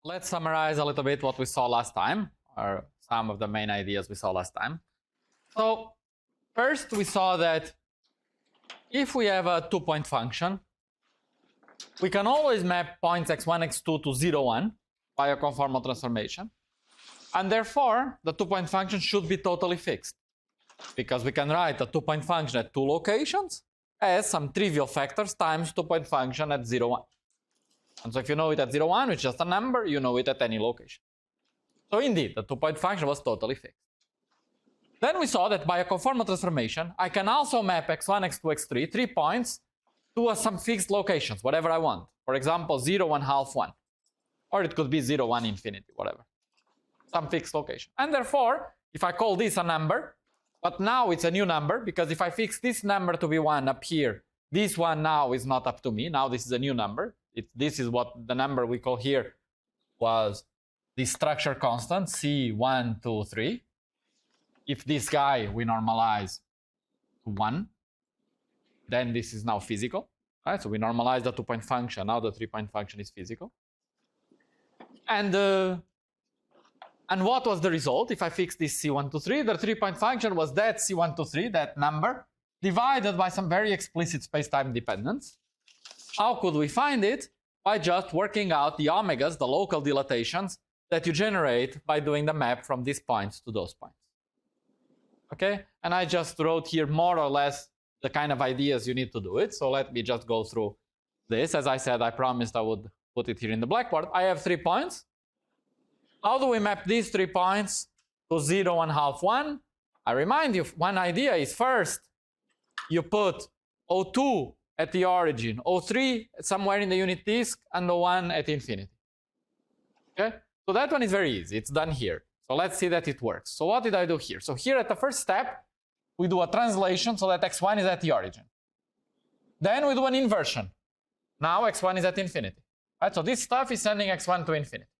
let's summarize a little bit what we saw last time, or some of the main ideas we saw last time. So first we saw that if we have a two-point function, we can always map points x1, x2 to 0, 1 by a conformal transformation. And therefore, the two-point function should be totally fixed, because we can write a two-point function at two locations as some trivial factors times two-point function at 0, 1. And so if you know it at 0, 1, which is just a number, you know it at any location. So indeed, the two-point function was totally fixed. Then we saw that by a conformal transformation, I can also map x1, x2, x3, 3 points, to some fixed locations, whatever I want. For example, 0, 1, half, 1. Or it could be 0, 1, infinity, whatever. Some fixed location. And therefore, if I call this a number, but now it's a new number, because if I fix this number to be 1 up here, this one now is not up to me. Now this is a new number. This is what the number we call here was the structure constant, C1, 2, 3. If this guy we normalize to 1, then this is now physical. Right? So we normalize the two-point function. Now the three-point function is physical. And what was the result? If I fix this C1, 2, 3, the three-point function was that C1, 2, 3, that number, divided by some very explicit space-time dependence. How could we find it? By just working out the omegas, the local dilatations, that you generate by doing the map from these points to those points. Okay? And I just wrote here more or less the kind of ideas you need to do it. So let me just go through this. As I said, I promised I would put it here in the blackboard. I have 3 points. How do we map these 3 points to 0, 1, half, 1? I remind you, one idea is first, you put O2 at the origin, O3 somewhere in the unit disk, and O1 at infinity. Okay? So that one is very easy. It's done here. So let's see that it works. So what did I do here? So here at the first step, we do a translation so that x1 is at the origin. Then we do an inversion. Now x1 is at infinity. Right? So this stuff is sending x1 to infinity.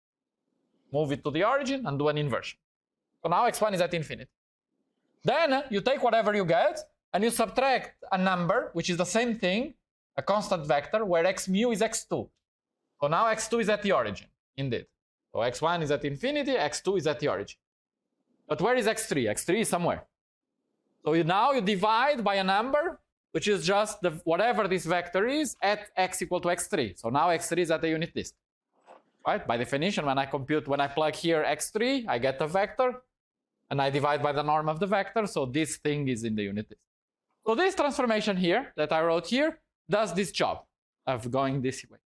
Move it to the origin and do an inversion. So now x1 is at infinity. Then you take whatever you get and you subtract a number, which is the same thing, a constant vector, where x mu is x2. So now x2 is at the origin, indeed. So x1 is at infinity, x2 is at the origin. But where is x3? x3 is somewhere. So now you divide by a number, which is just whatever this vector is at x equal to x3. So now x3 is at the unit disk. Right? By definition, when I plug here x3, I get a vector, and I divide by the norm of the vector, so this thing is in the unit disk. So this transformation here, that I wrote here, does this job of going this way.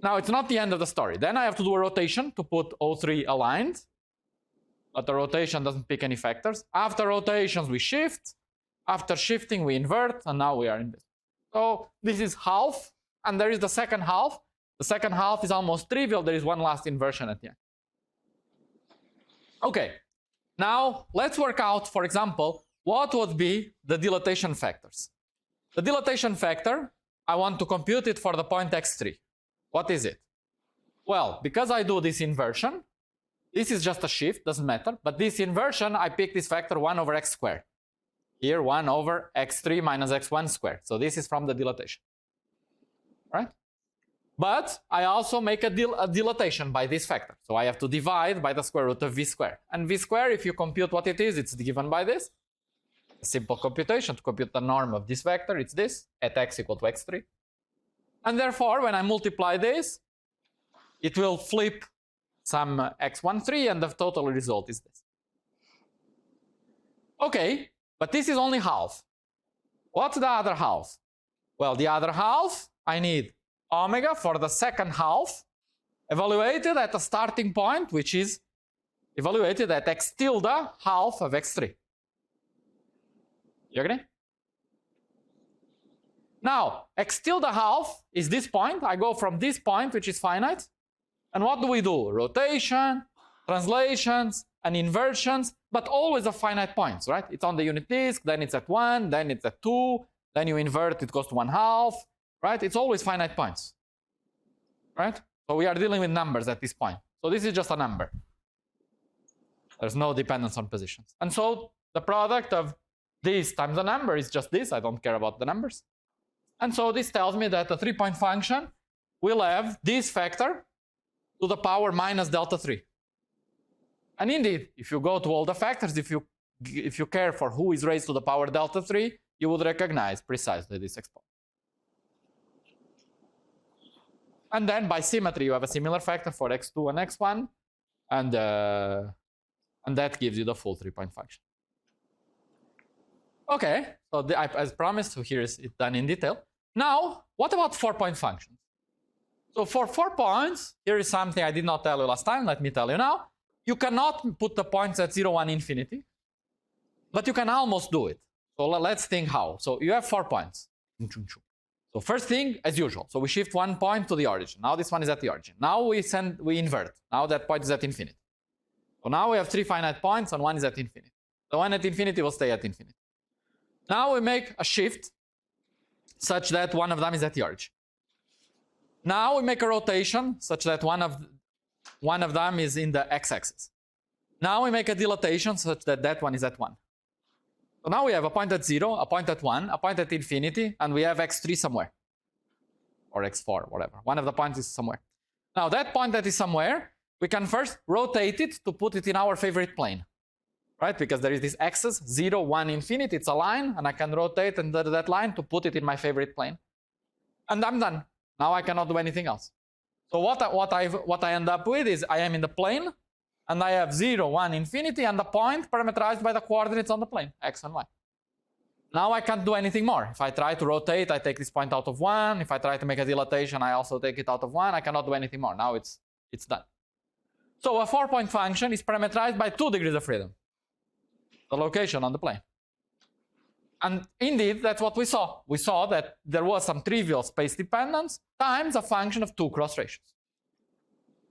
Now, it's not the end of the story. Then I have to do a rotation to put O3 aligned, but the rotation doesn't pick any factors. After rotations, we shift. After shifting, we invert, and now we are in this. So this is half, and there is the second half. The second half is almost trivial. There is one last inversion at the end. Okay, now let's work out, for example, what would be the dilatation factors. The dilatation factor, I want to compute it for the point x3. What is it? Well, because I do this inversion, this is just a shift, doesn't matter, but this inversion, I pick this factor 1 over x squared. Here, 1 over x3 minus x1 squared. So this is from the dilatation, right? But I also make a dilatation by this factor. So I have to divide by the square root of v squared. And v squared, if you compute what it is, it's given by this. A simple computation to compute the norm of this vector, it's this, at x equal to x3. And therefore, when I multiply this, it will flip some x1, 3, and the total result is this. Okay, but this is only half. What's the other half? Well, the other half, I need omega for the second half, evaluated at a starting point, which is evaluated at x tilde half of x3. You agree? Now, x tilde half is this point. I go from this point, which is finite. And what do we do? Rotation, translations, and inversions, but always of finite points, right? It's on the unit disk, then it's at 1, then it's at 2, then you invert, it goes to 1/2, right? It's always finite points, right? So we are dealing with numbers at this point. So this is just a number. There's no dependence on positions. And so the product of this times the number is just this. I don't care about the numbers. And so this tells me that the three-point function will have this factor to the power minus delta 3. And indeed, if you go to all the factors, if you care for who is raised to the power delta 3, you would recognize precisely this exponent. And then by symmetry, you have a similar factor for x2 and x1, and that gives you the full 3-point function. Okay, so as promised, so here is it done in detail. Now, what about 4-point functions? So for 4 points, here is something I did not tell you last time. Let me tell you now. You cannot put the points at 0, 1, infinity, but you can almost do it. So let's think how. So you have 4 points. So first thing, as usual, so we shift 1 point to the origin. Now this one is at the origin. Now we invert. Now that point is at infinity. So now we have 3 finite points and one is at infinity. The one at infinity will stay at infinity. Now we make a shift such that one of them is at the origin. Now we make a rotation such that one of them is in the x-axis. Now we make a dilatation such that that one is at 1. So now we have a point at 0, a point at 1, a point at infinity, and we have x3 somewhere. Or x4, whatever. One of the points is somewhere. Now that point that is somewhere, we can first rotate it to put it in our favorite plane. Right? Because there is this axis, 0, 1, infinity, it's a line, and I can rotate under that line to put it in my favorite plane. And I'm done. Now I cannot do anything else. So what I end up with is I am in the plane, and I have 0, 1, infinity, and the point parameterized by the coordinates on the plane, x and y. Now I can't do anything more. If I try to rotate, I take this point out of 1. If I try to make a dilatation, I also take it out of 1. I cannot do anything more. Now it's done. So a 4-point function is parameterized by 2 degrees of freedom, the location on the plane. And indeed, that's what we saw. We saw that there was some trivial space dependence times a function of 2 cross ratios.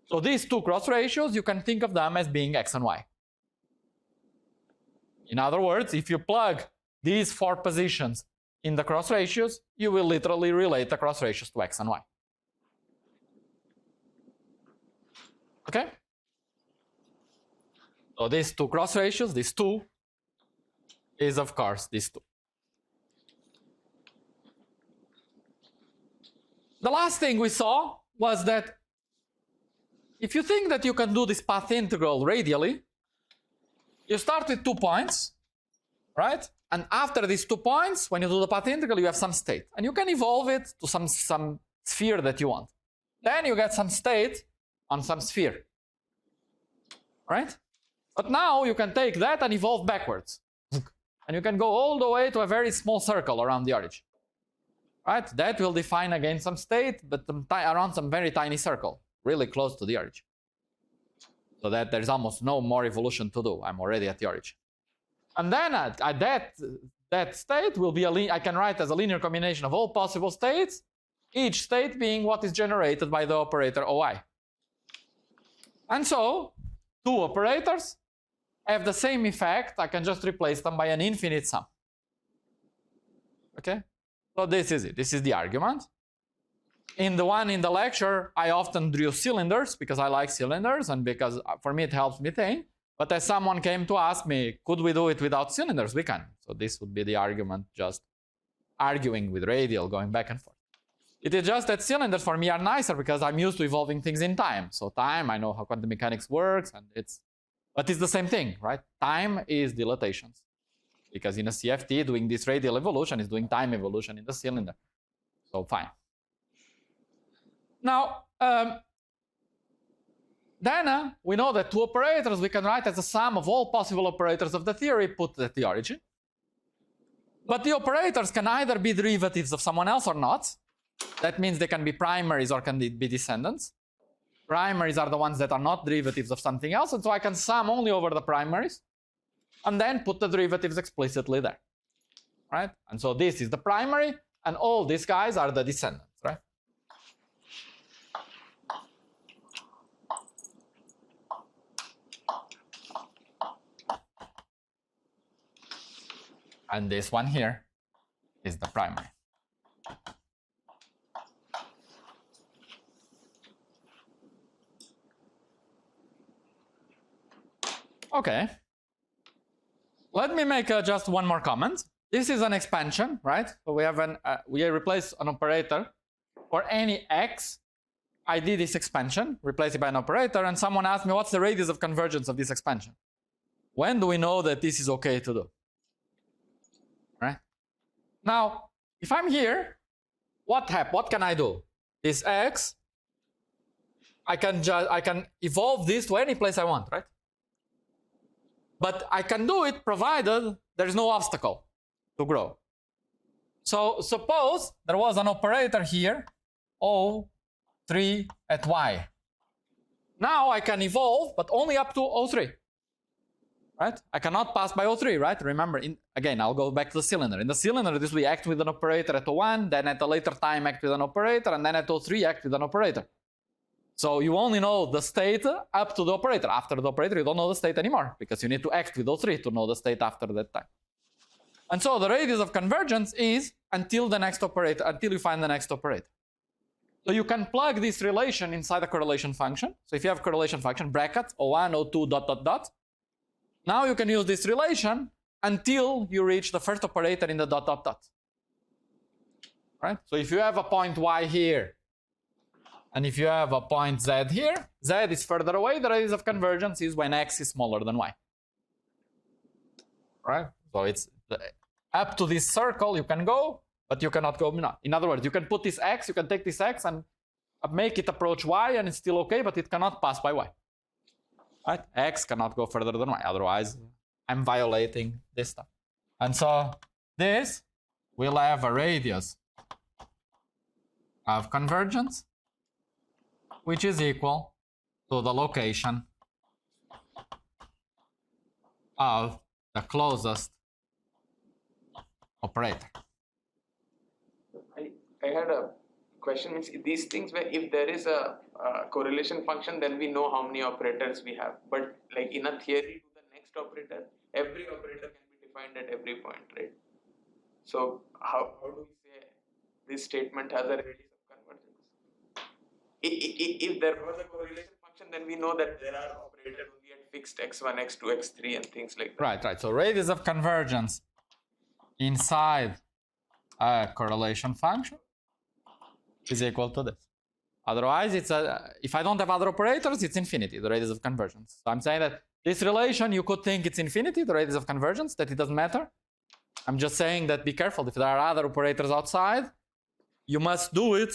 So these 2 cross ratios, you can think of them as being x and y. In other words, if you plug these 4 positions in the cross ratios, you will literally relate the cross ratios to x and y. Okay? So these 2 cross ratios, these 2, is of course these 2. The last thing we saw was that if you think that you can do this path integral radially, you start with 2 points, right? And after these 2 points, when you do the path integral, you have some state. And you can evolve it to some sphere that you want. Then you get some state on some sphere, right? But now you can take that and evolve backwards. And you can go all the way to a very small circle around the origin. Right? That will define again some state, but around some very tiny circle, really close to the origin. So that there's almost no more evolution to do. I'm already at the origin. And then that state will be I can write as a linear combination of all possible states, each state being what is generated by the operator OI. And so 2 operators have the same effect. I can just replace them by an infinite sum. Okay? So this is it. This is the argument. In the one in the lecture, I often drew cylinders because I like cylinders and because for me it helps methane. But as someone came to ask me, could we do it without cylinders? We can. So this would be the argument, just arguing with radial, going back and forth. It is just that cylinders for me are nicer because I'm used to evolving things in time. So time, I know how quantum mechanics works, and but it's the same thing, right? Time is dilatations. Because in a CFT, doing this radial evolution is doing time evolution in the cylinder. So fine. Now, then we know that 2 operators we can write as a sum of all possible operators of the theory put at the origin. But the operators can either be derivatives of someone else or not. That means they can be primaries or can be descendants. Primaries are the ones that are not derivatives of something else, and so I can sum only over the primaries and then put the derivatives explicitly there, right? And so this is the primary, and all these guys are the descendants, right? And this one here is the primary. Okay. Let me make just one more comment. This is an expansion, right? So we have we replace an operator for any x, I did this expansion, replace it by an operator, and someone asked me, what's the radius of convergence of this expansion? When do we know that this is okay to do? Right? Now, if I'm here, what can I do? This x, I can evolve this to any place I want, right? But I can do it provided there is no obstacle to grow. So suppose there was an operator here, O3 at y. Now I can evolve, but only up to O3. Right? I cannot pass by O3, right? Remember, again, I'll go back to the cylinder. In the cylinder, this will act with an operator at O1, then at a later time act with an operator, and then at O3 act with an operator. So you only know the state up to the operator. After the operator, you don't know the state anymore, because you need to act with O3 to know the state after that time. And so the radius of convergence is until the next operator, until you find the next operator. So you can plug this relation inside a correlation function. So if you have a correlation function, bracket, O1, O2, dot, dot, dot. Now you can use this relation until you reach the first operator in the dot, dot, dot. Right? So if you have a point y here, and if you have a point z here, z is further away, the radius of convergence is when x is smaller than y. Right? So it's up to this circle you can go, but you cannot go beyond. In other words, you can put this x, you can take this x and make it approach y, and it's still okay, but it cannot pass by y. Right? X cannot go further than y, otherwise I'm violating this stuff. And so this will have a radius of convergence, which is equal to the location of the closest operator. I had a question. Means these things where if there is a correlation function, then we know how many operators we have. But like in a theory to the next operator, every operator can be defined at every point, right? So how do we say this statement has a radius of convergence? If there was a correlation function, then we know that there are operators only at fixed x1, x2, x3 and things like that. Right. So radius of convergence inside a correlation function is equal to this. Otherwise, if I don't have other operators, it's infinity, the radius of convergence. So I'm saying that this relation, you could think it's infinity, the radius of convergence, that it doesn't matter. I'm just saying that be careful. If there are other operators outside, you must do it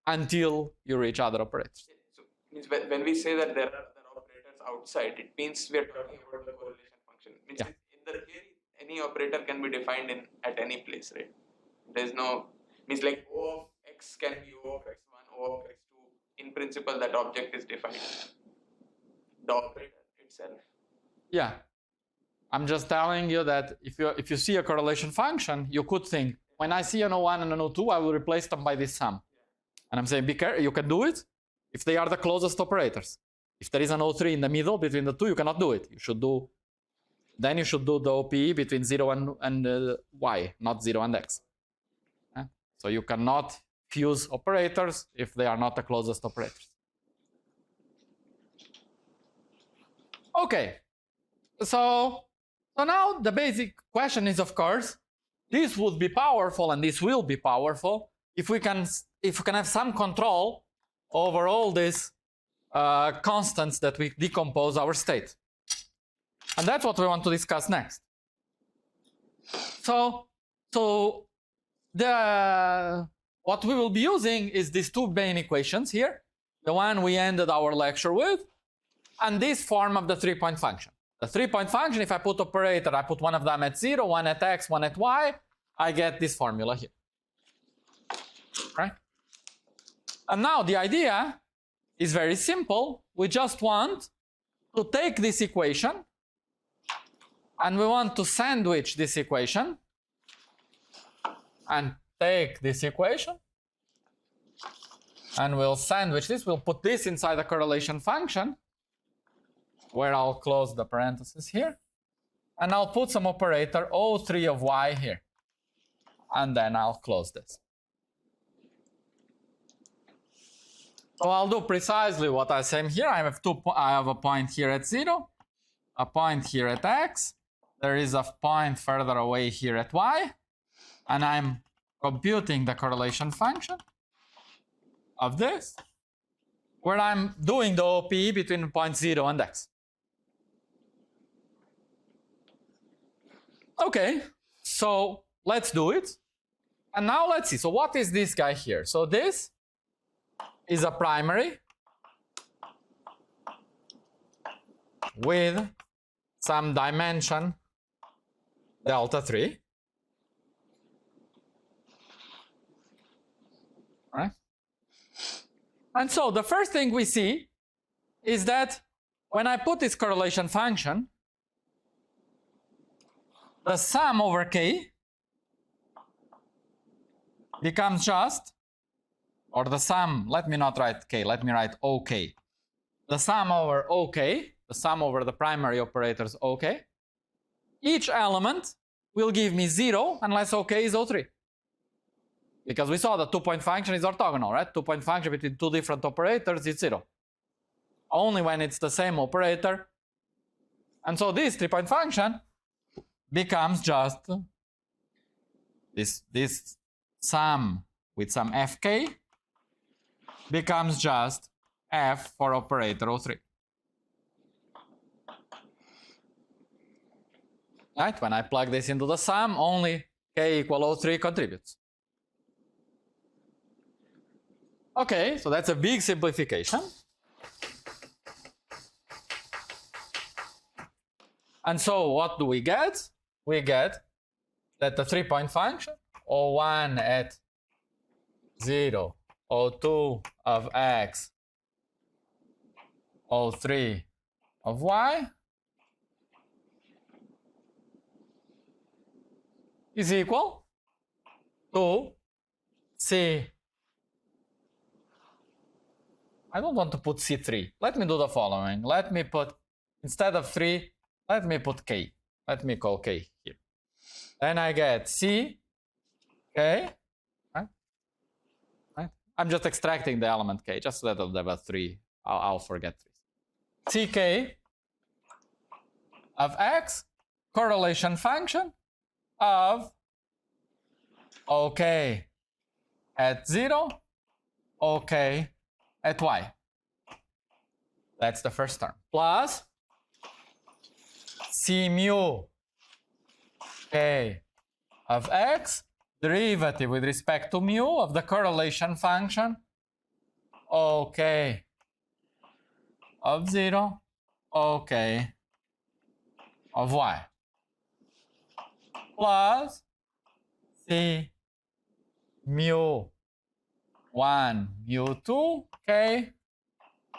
until you reach other operators. So means when we say that there are other operators outside, it means we are talking about the correlation function. Means yeah. In the theory, any operator can be defined at any place, right? There's no, means like O of x can be O of x1, O of x2. In principle, that object is defined. The operator itself. Yeah. I'm just telling you that if you see a correlation function, you could think, when I see an O1 and an O2, I will replace them by this sum. And I'm saying, be careful, you can do it if they are the closest operators. If there is an O3 in the middle between the two, you cannot do it. Then you should do the OPE between 0 and y, not 0 and x. So you cannot fuse operators if they are not the closest operators. Okay, so now the basic question is, of course, this would be powerful and this will be powerful if we can have some control over all these constants that we decompose our state. And that's what we want to discuss next. So what we will be using is these two main equations here, the one we ended our lecture with, and this form of the three-point function. The three-point function, if I put operator, I put one of them at 0, one at x, one at y, I get this formula here. Right? And now the idea is very simple. We just want to take this equation and we want to sandwich this equation and take this equation and we'll sandwich this. We'll put this inside the correlation function where I'll close the parentheses here, and I'll put some operator O3 of y here, and then I'll close this. So I'll do precisely what I say here. I have a point here at 0, a point here at x, there is a point further away here at y, and I'm computing the correlation function of this, where I'm doing the OP between point 0 and x. Okay, so let's do it. And now let's see. So what is this guy here? So this is a primary with some dimension delta 3. Right? And so the first thing we see is that when I put this correlation function, the sum over k becomes just, or the sum, let me not write k, let me write OK. The sum over OK, the sum over the primary operators OK, each element will give me 0 unless OK is O3. Because we saw the 2-point function is orthogonal, right? 2-point function between two different operators is 0. Only when it's the same operator. And so this 3-point function becomes just this sum with some fk becomes just f for operator O3. Right? When I plug this into the sum, only k equal O3 contributes. Okay, so that's a big simplification. And so what do we get? We get that the 3-point function, O1 at 0, O2 of x, O3 of y is equal to C. I don't want to put C3. Let me do the following. Let me put, instead of 3, let me put k. Let me call k here. Then I get C, k, right? I'm just extracting the element k, just so that I'll have a 3. I'll forget 3. Ck of x, correlation function of OK at 0, OK at y. That's the first term. Plus C mu k of x, derivative with respect to mu of the correlation function OK of 0, OK of y, plus C mu 1 mu 2 k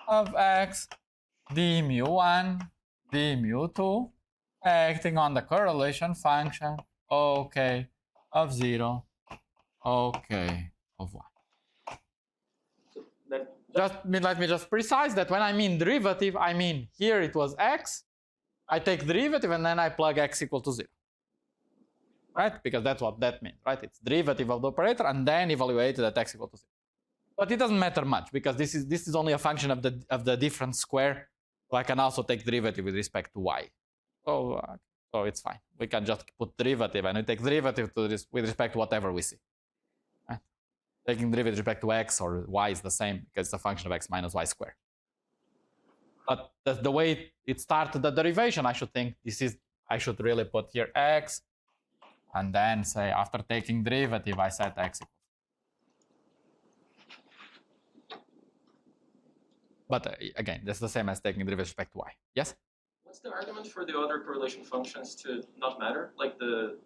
of x d mu 1 d mu 2 acting on the correlation function OK of 0, OK of y. Let me just precise that when I mean derivative, I mean here it was x, I take derivative and then I plug x equal to 0. Right? Because that's what that means, right? It's derivative of the operator and then evaluated at x equal to 0. But it doesn't matter much because this is only a function of the difference square. So I can also take derivative with respect to y. So it's fine. We can just put derivative and we take derivative with respect to whatever we see. Right? Taking derivative with respect to x or y is the same because it's a function of x minus y squared. But the way it started the derivation, I should think I should really put here x and then say after taking derivative I set x equals. But again, that's the same as taking derivative with respect to y. Yes? What's the argument for the other correlation functions to not matter? Like the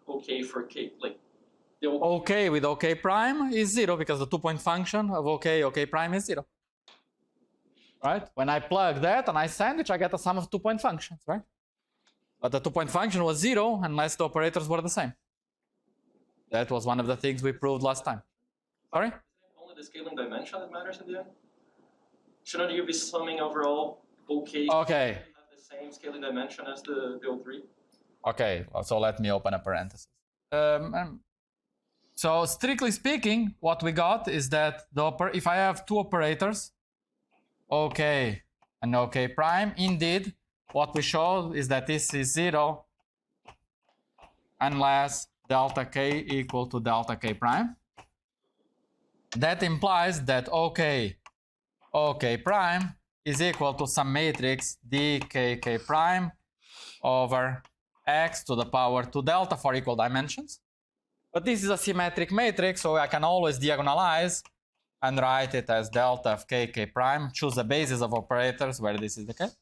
OK for k, like the OK with OK prime is 0 because the 2-point function of OK prime is 0. Right? When I plug that and I sandwich, I get a sum of 2-point functions, right? But the 2-point function was 0 unless the operators were the same. That was one of the things we proved last time. Sorry? Only the scaling dimension that matters in the end? Shouldn't you be summing overall OK? Okay. Have the same scaling dimension as the O3? Okay, so let me open a parenthesis. So strictly speaking, what we got is that if I have two operators, OK and OK prime, indeed, what we showed is that this is 0 unless delta k equal to delta k prime. that implies that OK prime is equal to some matrix dkk prime over x to the power 2 delta for equal dimensions. But this is a symmetric matrix, so I can always diagonalize and write it as delta of kk prime, choose a basis of operators where this is the case.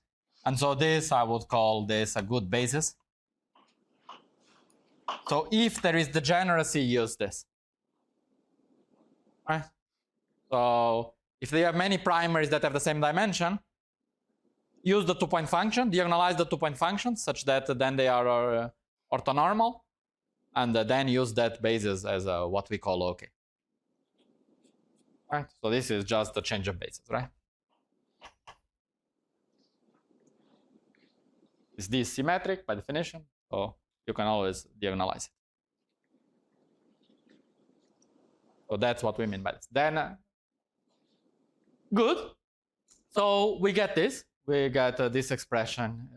And so this, I would call this a good basis. So if there is degeneracy, use this. Right? So if they have many primaries that have the same dimension, use the 2-point function, diagonalize the 2-point function such that then they are orthonormal, and then use that basis as what we call OK. Right? So this is just a change of basis, right? Is this symmetric by definition? So you can always diagonalize it. So that's what we mean by this. Then, good. So we get this. We get this expression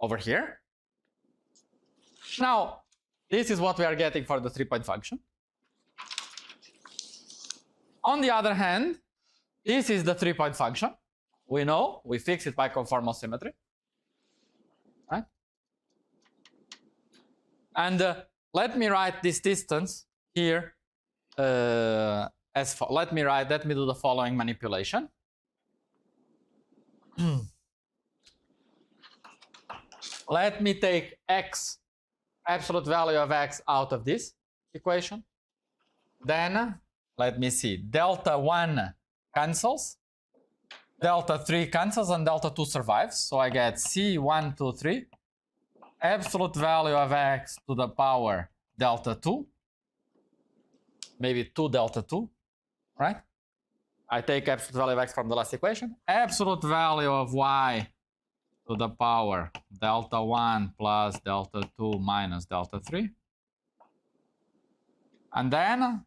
over here. Now, this is what we are getting for the 3-point function. On the other hand, this is the 3-point function. We know, we fix it by conformal symmetry. Right? And let me write this distance here as let me do the following manipulation. Let me take x, absolute value of x, out of this equation. Then let me see, delta 1 cancels, delta 3 cancels, and delta 2 survives. So I get C123 absolute value of x to the power delta 2, maybe 2 delta 2, right? I take absolute value of x from the last equation. Absolute value of y to the power delta 1 plus delta 2 minus delta 3. And then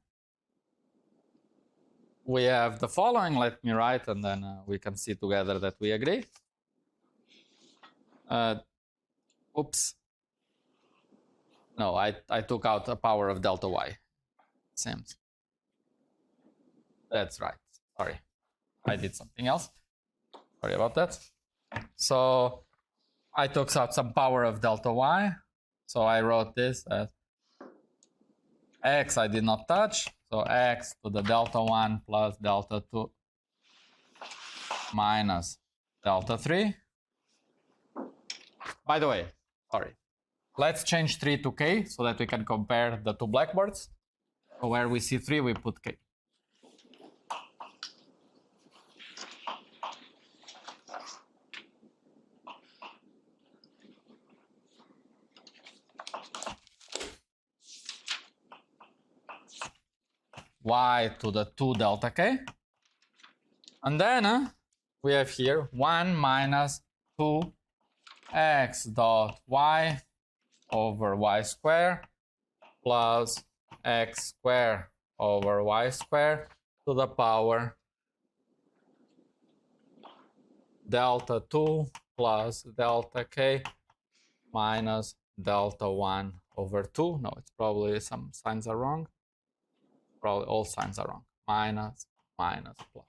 we have the following. Let me write, and then we can see together that we agree. Oops. No, I took out the power of delta y. Seems. That's right. Sorry, I did something else. Sorry about that. So I took out some power of delta y. So I wrote this as x I did not touch. So x to the delta 1 plus delta 2 minus delta 3. By the way, sorry. Let's change 3 to k so that we can compare the two blackboards. So where we see 3, we put k. Y to the 2 delta k. And then we have here 1 minus 2 x dot y over y square plus x square over y square to the power delta 2 plus delta k minus delta 1 over 2. No, it's probably some signs are wrong. Probably all signs are wrong. Minus, minus, plus.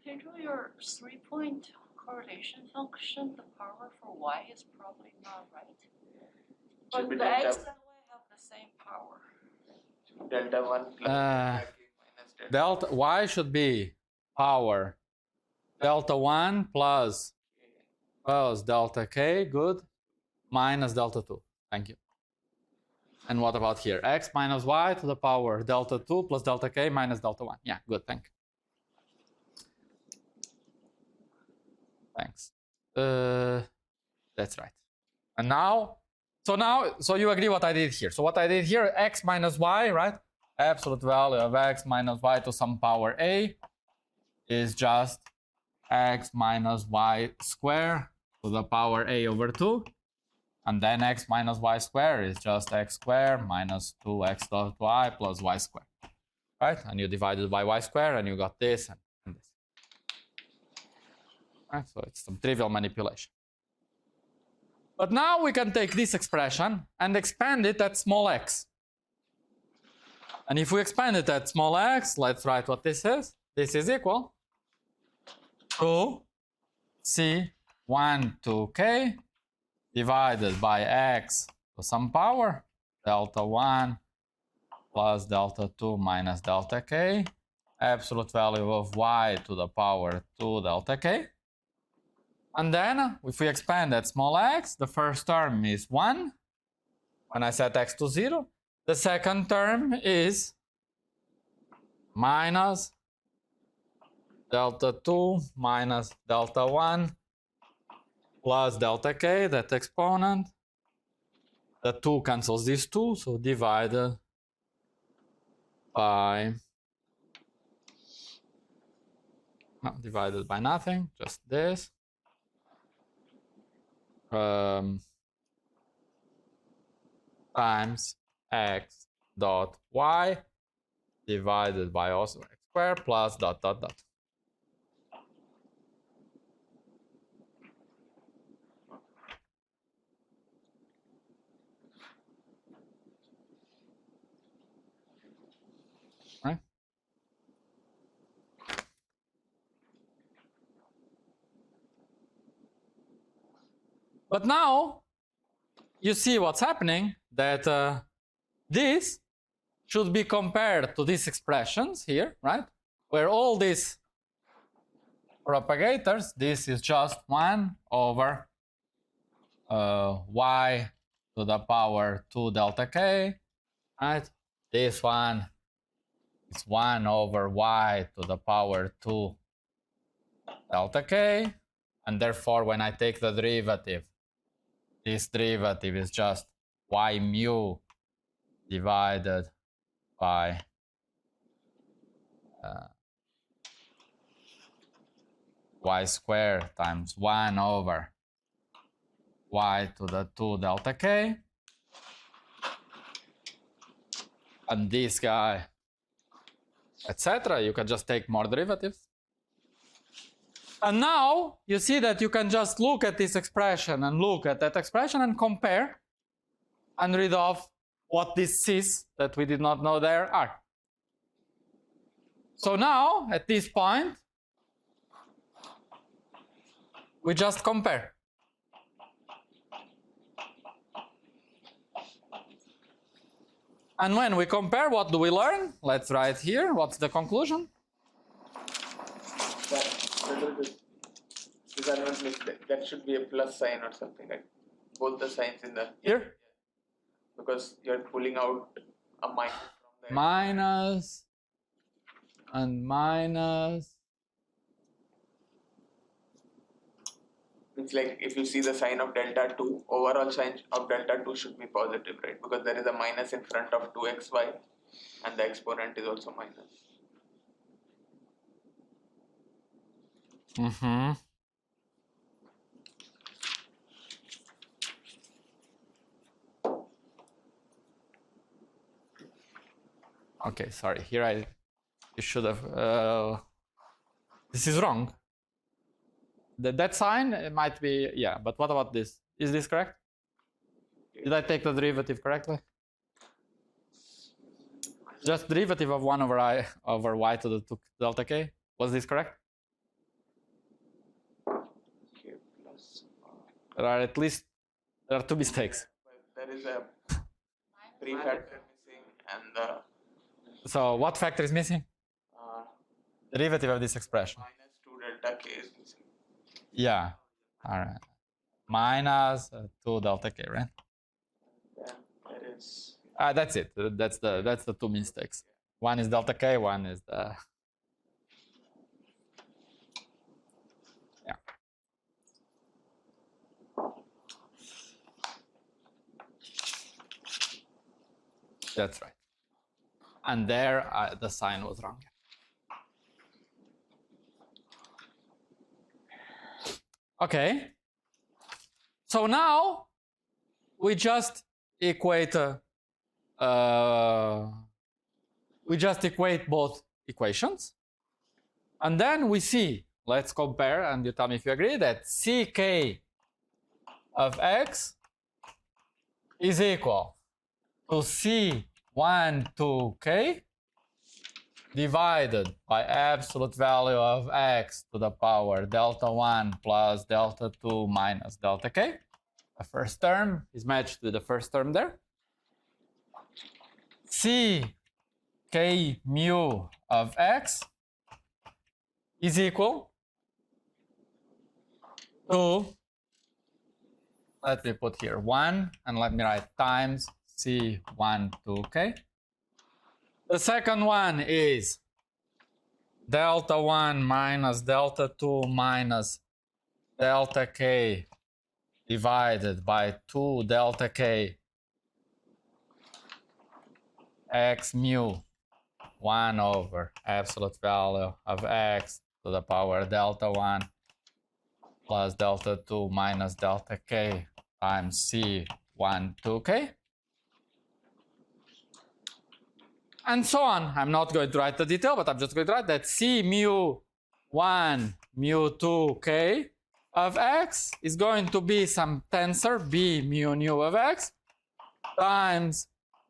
Pedro, your 3-point correlation function, the power for y is probably not right. But the x and y have the same power. Delta 1 plus delta k minus delta y should be power delta 1 plus delta k, good, minus delta 2. Thank you. And what about here? X minus y to the power delta 2 plus delta k minus delta 1. Yeah, good, thank you. Thanks. That's right. And now, so you agree what I did here. So what I did here, x minus y, right? Absolute value of x minus y to some power a is just x minus y square to the power a over 2. And then x minus y square is just x square minus 2x dot y plus y square. Right? And you divided by y square and you got this and this. Right? So it's some trivial manipulation. But now we can take this expression and expand it at small x. And if we expand it at small x, let's write what this is. This is equal to C1 to k divided by x to some power, delta 1 plus delta 2 minus delta k, absolute value of y to the power 2 delta k. And then if we expand at small x, the first term is 1 when I set x to 0. The second term is minus delta 2 minus delta 1 plus delta k, that exponent. The 2 cancels these 2, so divided by, no, divided by nothing, just this. Times x dot y divided by also x squared plus dot dot dot. Right? But now you see what's happening, that this should be compared to these expressions here, right? Where all these propagators, this is just 1 over y to the power 2 delta k, right? This one is 1 over y to the power 2 delta k, and therefore when I take the derivative, this derivative is just y mu divided by y squared times 1 over y to the 2 delta k. And this guy, etc. You can just take more derivatives. And now you see that you can just look at this expression and look at that expression and compare and read off what these c's that we did not know there are. So now, at this point, we just compare. And when we compare, what do we learn? Let's write here. What's the conclusion? That should be a plus sign or something, like both the signs in the here, because you're pulling out a minus from the minus and minus. It's like if you see the sign of delta 2, overall sign of delta 2 should be positive, right? Because there is a minus in front of 2xy and the exponent is also minus. Mm-hmm. Okay, sorry. Here you should have. This is wrong. That sign might be, yeah. But what about this? Is this correct? Did I take the derivative correctly? Just derivative of 1 over y to the 2 delta k. Was this correct? Okay, plus. There are at least two mistakes. There is a prefactor missing and the. So what factor is missing? Derivative of this expression. Minus 2 delta k is missing. Yeah. All right. Minus 2 delta k, right? Then there is. That's it. That's the two mistakes. One is delta k. One is the. Yeah. That's right. And there, the sign was wrong. Okay. So now we just equate. We just equate both equations, and then we see. Let's compare, and you tell me if you agree that ck of x is equal to c 1 to k divided by absolute value of x to the power delta 1 plus delta 2 minus delta k. The first term is matched with the first term there. C k mu of x is equal to, let me put here 1 and let me write times C1 to k. The second one is delta 1 minus delta 2 minus delta k divided by 2 delta k x mu 1 over absolute value of x to the power delta 1 plus delta 2 minus delta k times C1 2k. And so on. I'm not going to write the detail, but I'm just going to write that C mu 1 mu 2k of x is going to be some tensor B mu nu of x times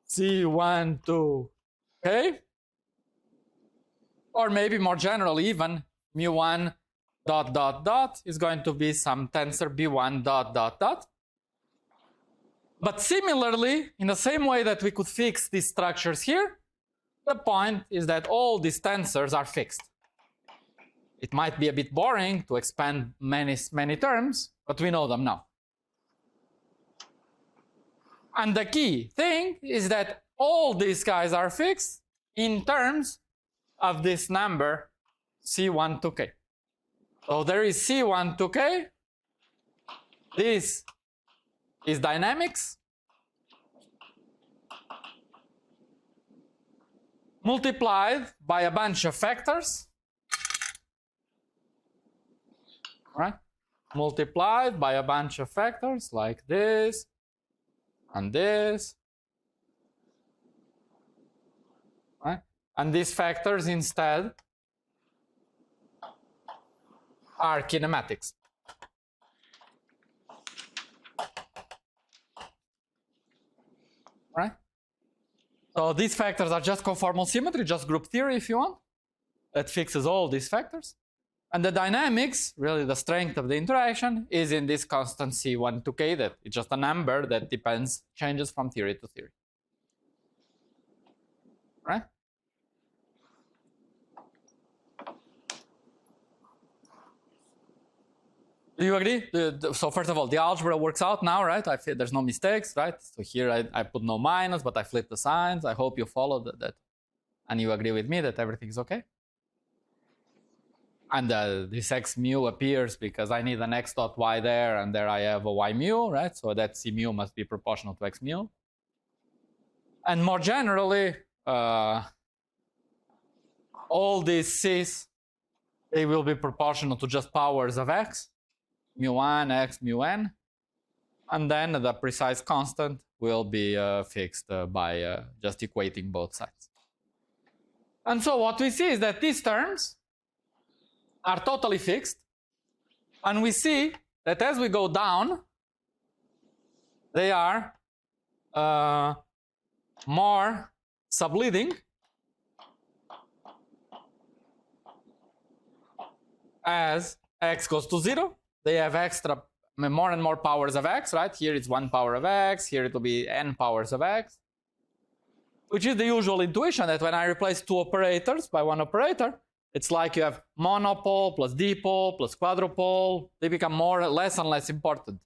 C1 2k, or maybe more generally even mu 1 dot dot dot is going to be some tensor B1 dot dot dot. But similarly, in the same way that we could fix these structures here, the point is that all these tensors are fixed. It might be a bit boring to expand many terms, but we know them now. And the key thing is that all these guys are fixed in terms of this number C1 to k. So there is C1 to k. This is dynamics multiplied by a bunch of factors, right? Multiplied by a bunch of factors like this and this, right? And these factors instead are kinematics. Right? So these factors are just conformal symmetry, just group theory if you want, that fixes all these factors. And the dynamics, really the strength of the interaction, is in this constant C1 to k, that it's just a number that depends, changes from theory to theory. Right? Do you agree? So first of all, the algebra works out now, right? I feel there's no mistakes, right? So here I put no minus, but I flip the signs. I hope you followed that. And you agree with me that everything is okay? And this x mu appears because I need an x dot y there, and there I have a y mu, right? So that C mu must be proportional to x mu. And more generally, all these C's, they will be proportional to just powers of x. Mu1, x, mu n, and then the precise constant will be fixed by just equating both sides. And so what we see is that these terms are totally fixed, and we see that as we go down, they are more subleading as x goes to 0. They have extra, more and more powers of x, right? Here it's 1 power of x, here it will be n powers of x, which is the usual intuition that when I replace two operators by one operator, it's like you have monopole plus dipole plus quadrupole. They become less and less important.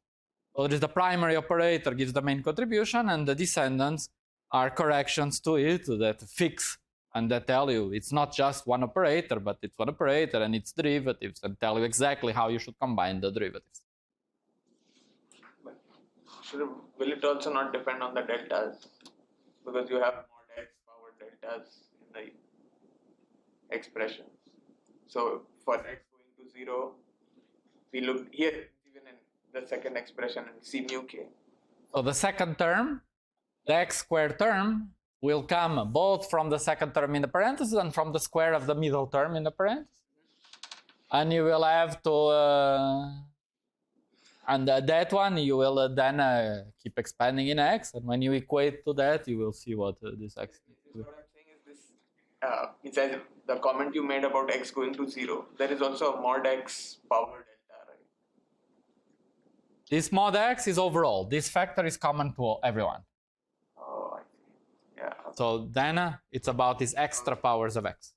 So there is the primary operator gives the main contribution, and the descendants are corrections to it that fix and that tell you it's not just one operator, but it's one operator and its derivatives, and tell you exactly how you should combine the derivatives. Will it also not depend on the deltas? Because you have mod x power deltas in the expressions. So for x going to 0, we look here, even in the second expression, in C mu k. So the second term, the x squared term, will come both from the second term in the parentheses and from the square of the middle term in the parentheses. And you will have to And that one you will then keep expanding in x, and when you equate to that, you will see what this x is. What I'm saying is this, it says the comment you made about x going to 0, there is also a mod x power delta, right? This mod x is overall. This factor is common to everyone. Oh, I see. Yeah. So then it's about these extra powers of x.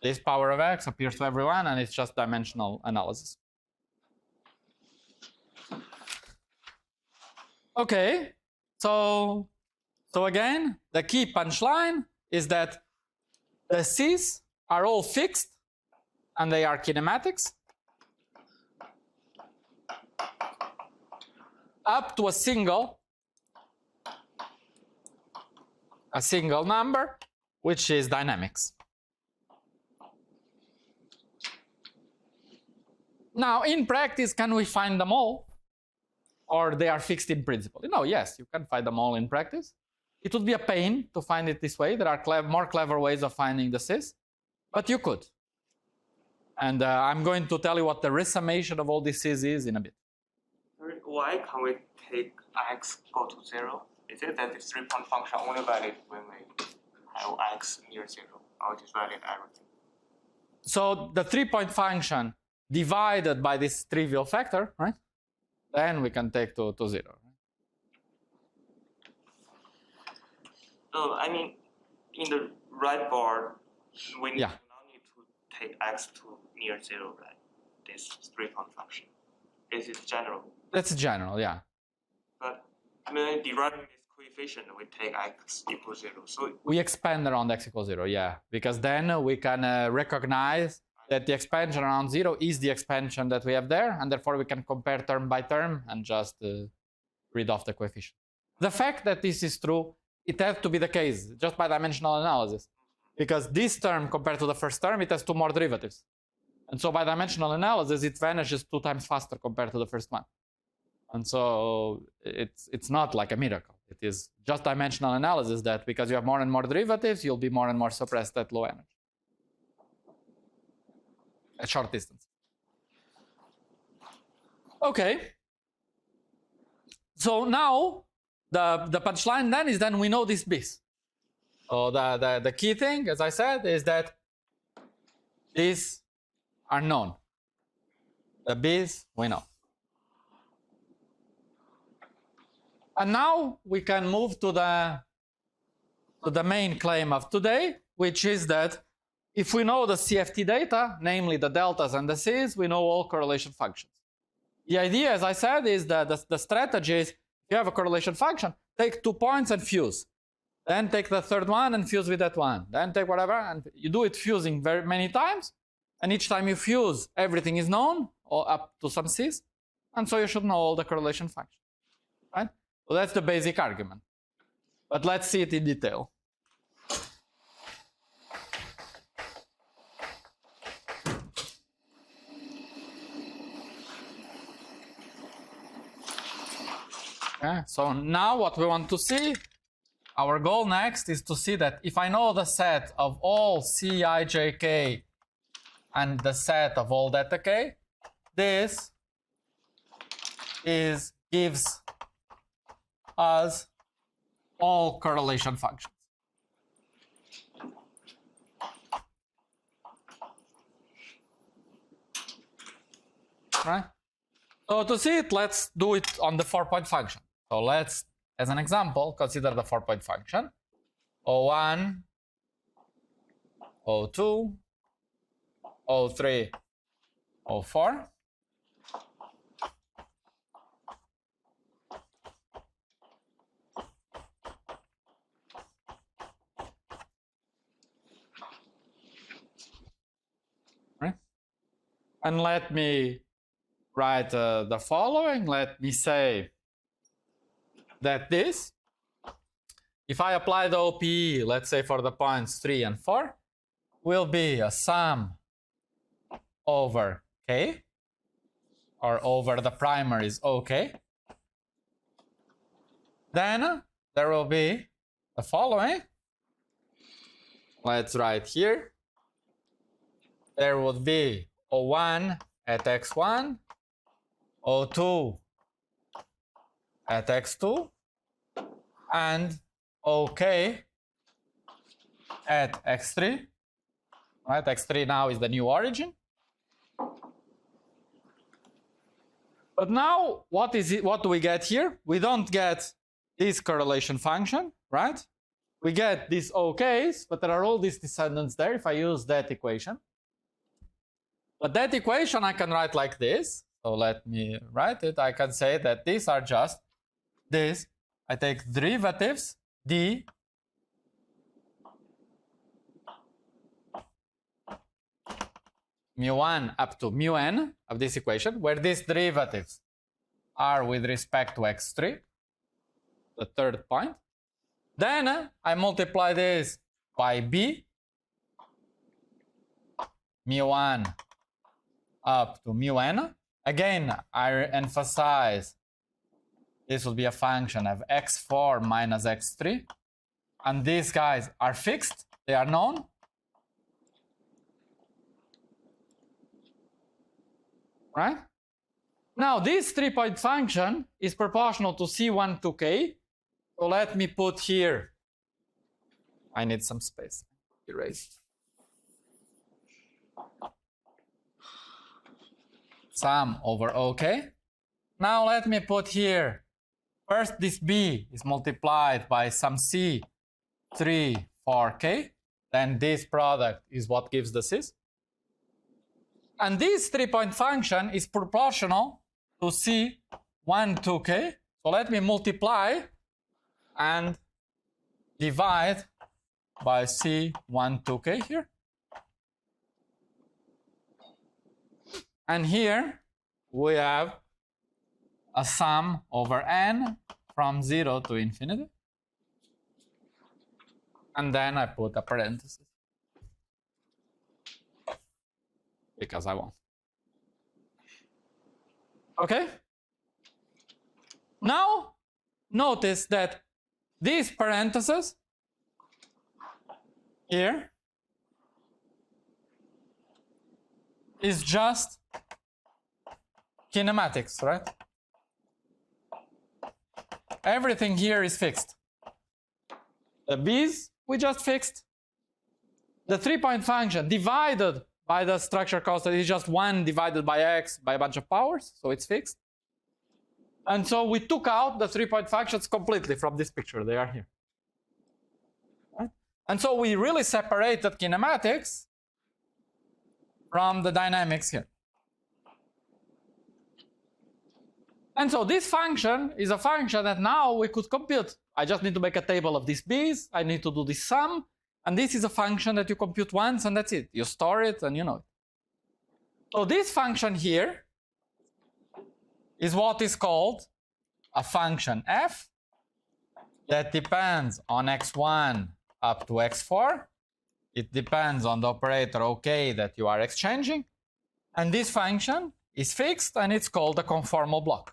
This power of x appears to everyone, and it's just dimensional analysis. Okay, so again, the key punchline is that the C's are all fixed, and they are kinematics, up to a single number, which is dynamics. Now, in practice, can we find them all? Or they are fixed in principle? No, yes, you can find them all in practice. It would be a pain to find it this way. There are more clever ways of finding the Cs, but you could. And I'm going to tell you what the resummation of all these Cs is in a bit. Why can't we take x go to 0? Is it that this 3-point function only valid when we have x near 0, or it is valid everything? So the 3-point function divided by this trivial factor, right? Then we can take to 0. No, I mean, in the right board, we Yeah. now need to take x to near 0, right? This 3-point function. This is general. That's general, yeah. But when deriving this coefficient, we take x equals 0. So We expand around x equals 0, yeah. Because then we can recognize that the expansion around 0 is the expansion that we have there, and therefore we can compare term by term and just read off the coefficient. The fact that this is true, it has to be the case just by dimensional analysis, because this term compared to the first term, it has 2 more derivatives. And so by dimensional analysis, it vanishes 2 times faster compared to the first one. And so it's not like a miracle. It is just dimensional analysis that because you have more and more derivatives, you'll be more and more suppressed at low energy. At short distance. Okay. So now the punchline then is we know these B's. So the key thing, as I said, is that these are known. The B's we know. And now we can move to the main claim of today, which is that if we know the CFT data, namely the deltas and the C's, we know all correlation functions. The idea, as I said, is that the strategy is if you have a correlation function, take 2 points and fuse. Then take the third one and fuse with that one. Then take whatever, and you do it fusing very many times. And each time you fuse, everything is known, or up to some C's. And so you should know all the correlation functions. Right? So that's the basic argument. But let's see it in detail. Okay, so now what we want to see, our goal next is to see that if I know the set of all Cij and the set of all delta k, this gives us all correlation functions. Right? So to see it, let's do it on the 4-point function. So let's, as an example, consider the 4-point function. O1, O2, O3, O4. Right? And let me write the following. Let me say that this, if I apply the OPE, let's say for the points 3 and 4, will be a sum over k, or over the primaries OK. Then there will be the following. Let's write here. There would be O1 at x1, O2 at x2 and OK at x3. Right, x3 now is the new origin. But now, what is it? What do we get here? We don't get this correlation function, right? We get these OKs, but there are all these descendants there if I use that equation. But that equation I can write like this. So let me write it. I can say that these are just this. I take derivatives d mu1 up to mu n of this equation, where these derivatives are with respect to x3, the third point. Then I multiply this by b, mu1 up to mu n. Again, I emphasize this will be a function of x4 minus x3. And these guys are fixed, they are known. Right? Now, this 3-point function is proportional to C1 to K. So let me put here, I need some space, erase. Sum over OK. Now let me put here, first this B is multiplied by some C3 for K. Then this product is what gives the Cis. And this 3-point function is proportional to C1 to K. So let me multiply and divide by C1 to K here. And here we have a sum over n from 0 to infinity. And then I put a parenthesis, because I want. Okay? Now, notice that these parentheses here is just kinematics, right? Everything here is fixed. The b's we just fixed. The 3-point function divided by the structure constant is just 1 divided by x by a bunch of powers, so it's fixed. And so we took out the 3-point functions completely from this picture. They are here. Right? And so we really separated kinematics from the dynamics here. And so this function is a function that now we could compute. I just need to make a table of these b's. I need to do this sum. And this is a function that you compute once and that's it. You store it and you know it. So this function here is what is called a function f that depends on x1 up to x4. It depends on the operator OK that you are exchanging. And this function is fixed and it's called a conformal block.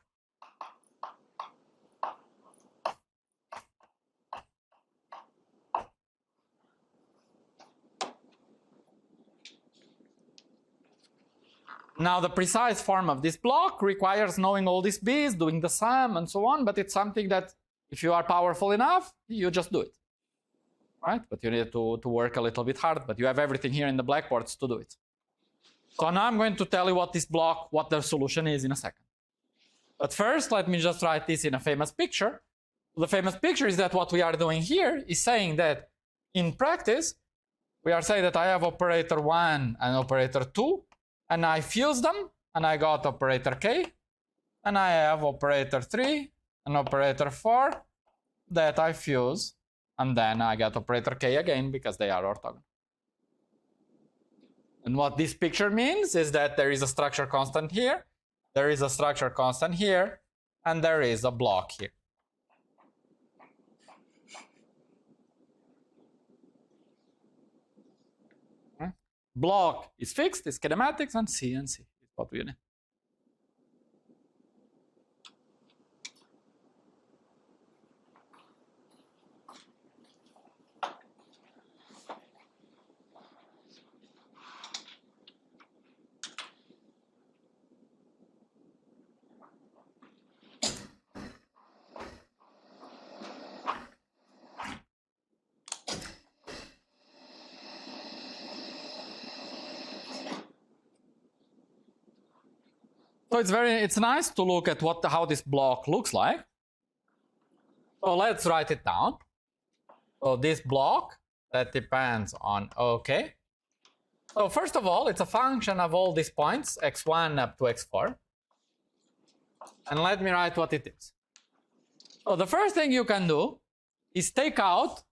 Now, the precise form of this block requires knowing all these b's, doing the sum, and so on, but it's something that if you are powerful enough, you just do it. Right? But you need to work a little bit hard, but you have everything here in the blackboards to do it. So now I'm going to tell you what this block, what the solution is in a second. But first, let me just write this in a famous picture. The famous picture is that what we are doing here is saying that in practice, we are saying that I have operator 1 and operator 2, and I fuse them, and I got operator k, and I have operator 3 and operator 4 that I fuse, and then I get operator k again because they are orthogonal. And what this picture means is that there is a structure constant here, there is a structure constant here, and there is a block here. Block is fixed, it's kinematics, and C is what we need. So it's nice to look at how this block looks like. So let's write it down. So this block that depends on OK. So first of all, it's a function of all these points, x1 up to x4. And let me write what it is. So the first thing you can do is take out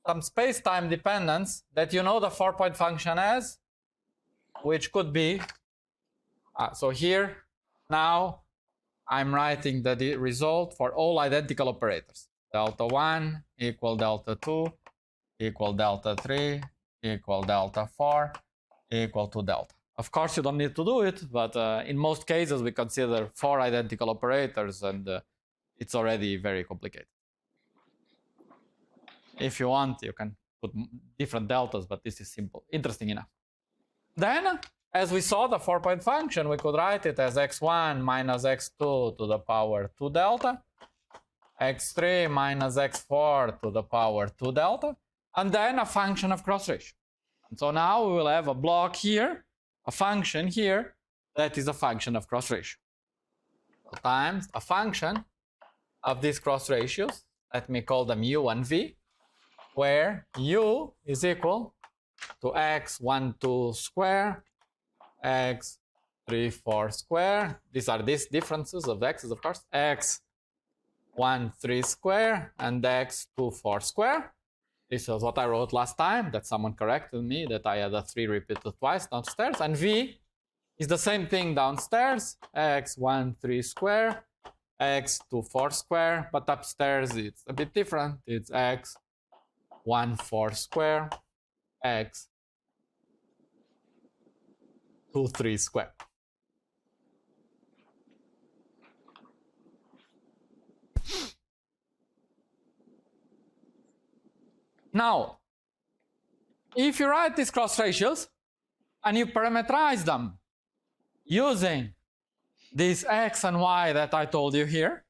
some space-time dependence that you know the 4-point function has, which could be, so here, now I'm writing the result for all identical operators. Delta 1 equal delta 2 equal delta 3 equal delta 4 equal to delta. Of course, you don't need to do it, but in most cases, we consider 4 identical operators, and it's already very complicated. If you want, you can put different deltas, but this is simple, interesting enough. Then, as we saw the 4-point function, we could write it as x1 minus x2 to the power 2 delta, x3 minus x4 to the power 2 delta, and then a function of cross ratio. And so now we will have a block here, a function here, that is a function of cross ratio. So times a function of these cross ratios, let me call them u and v, where u is equal to x12 square, x34 square. These are these differences of x's, of course, x13 square and x24 square. This is what I wrote last time, that someone corrected me, that I had a 3 repeated twice downstairs. And v is the same thing downstairs, x13 square, x24 square, but upstairs it's a bit different. It's x14 square, x23 square. Now, if you write these cross ratios and you parameterize them using this x and y that I told you here,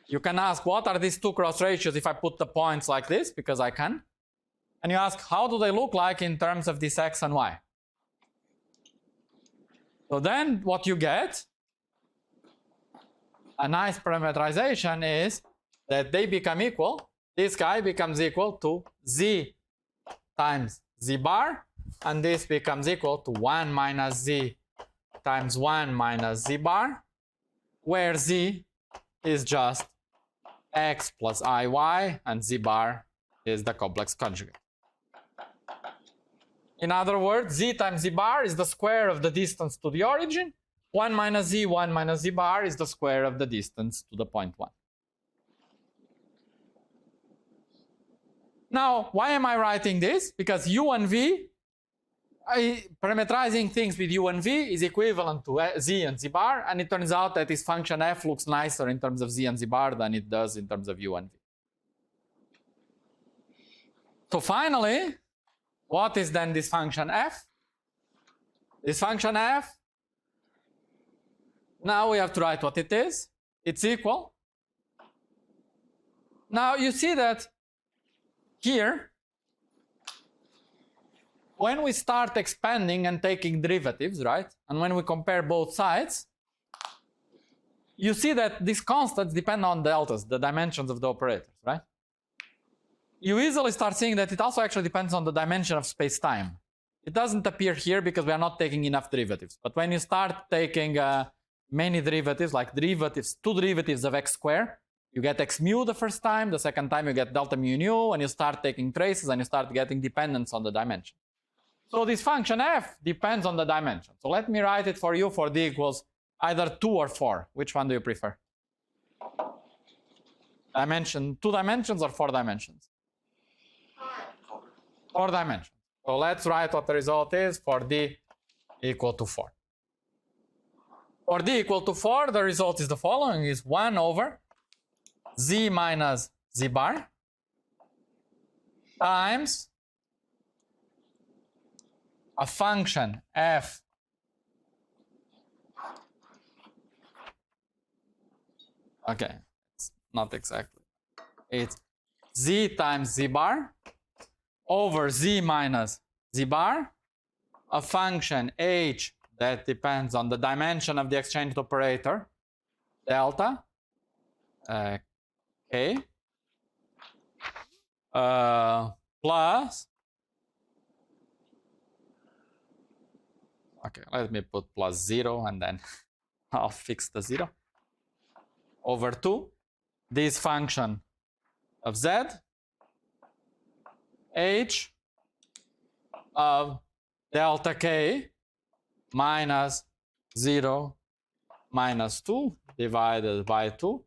you can ask, what are these two cross ratios if I put the points like this, because I can. And you ask, how do they look like in terms of this x and y? So then what you get, a nice parameterization, is that they become equal. This guy becomes equal to z times z bar, and this becomes equal to 1 minus z times 1 minus z bar, where z is just x plus iy, and z bar is the complex conjugate. In other words, z times z bar is the square of the distance to the origin. 1 minus z bar is the square of the distance to the point 1. Now, why am I writing this? Because u and v, parameterizing things with u and v is equivalent to z and z bar, and it turns out that this function f looks nicer in terms of z and z bar than it does in terms of u and v. So finally, what is then this function f? This function f, now we have to write what it is. It's equal. Now you see that here, when we start expanding and taking derivatives, right, and when we compare both sides, you see that these constants depend on deltas, the dimensions of the operators, right? You easily start seeing that it also actually depends on the dimension of space-time. It doesn't appear here because we are not taking enough derivatives. But when you start taking many derivatives, like derivatives, 2 derivatives of x squared, you get x mu the first time, the second time you get delta mu nu, and you start taking traces and you start getting dependence on the dimension. So this function f depends on the dimension. So let me write it for you for d equals either 2 or 4. Which one do you prefer? Dimension, 2 dimensions or 4 dimensions? 4 dimensions. So let's write what the result is for d equal to 4. For d equal to 4, the result is the following, is 1 over z minus z bar times a function f okay, it's not exactly, it's z times z bar over z minus z bar, a function h that depends on the dimension of the exchanged operator, delta, k, plus, okay, let me put plus 0 and then I'll fix the 0, over 2, this function of z, h of delta k minus 0 minus 2 divided by 2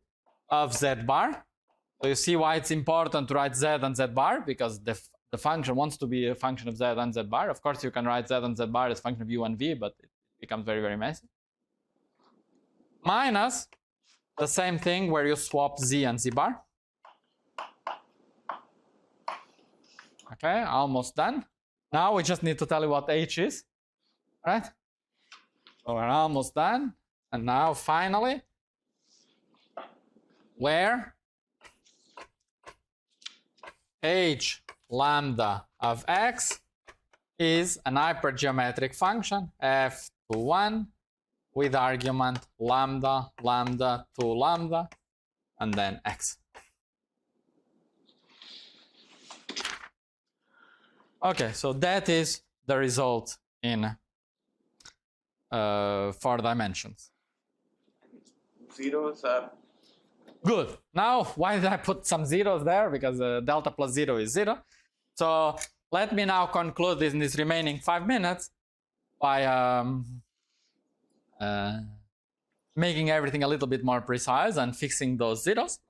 of z bar. So you see why it's important to write z and z bar, because the function wants to be a function of z and z bar. Of course, you can write z and z bar as a function of u and v, but it becomes very, very messy. Minus the same thing where you swap z and z bar. Okay, almost done. Now we just need to tell you what h is, right? So we're almost done. And now finally, where h lambda of x is an hypergeometric function f to 1 with argument lambda, lambda to lambda, and then x. Okay, so that is the result in 4 dimensions. Zeros are good. Now, why did I put some zeros there? Because delta plus 0 is 0. So let me now conclude in this remaining 5 minutes by making everything a little bit more precise and fixing those zeros.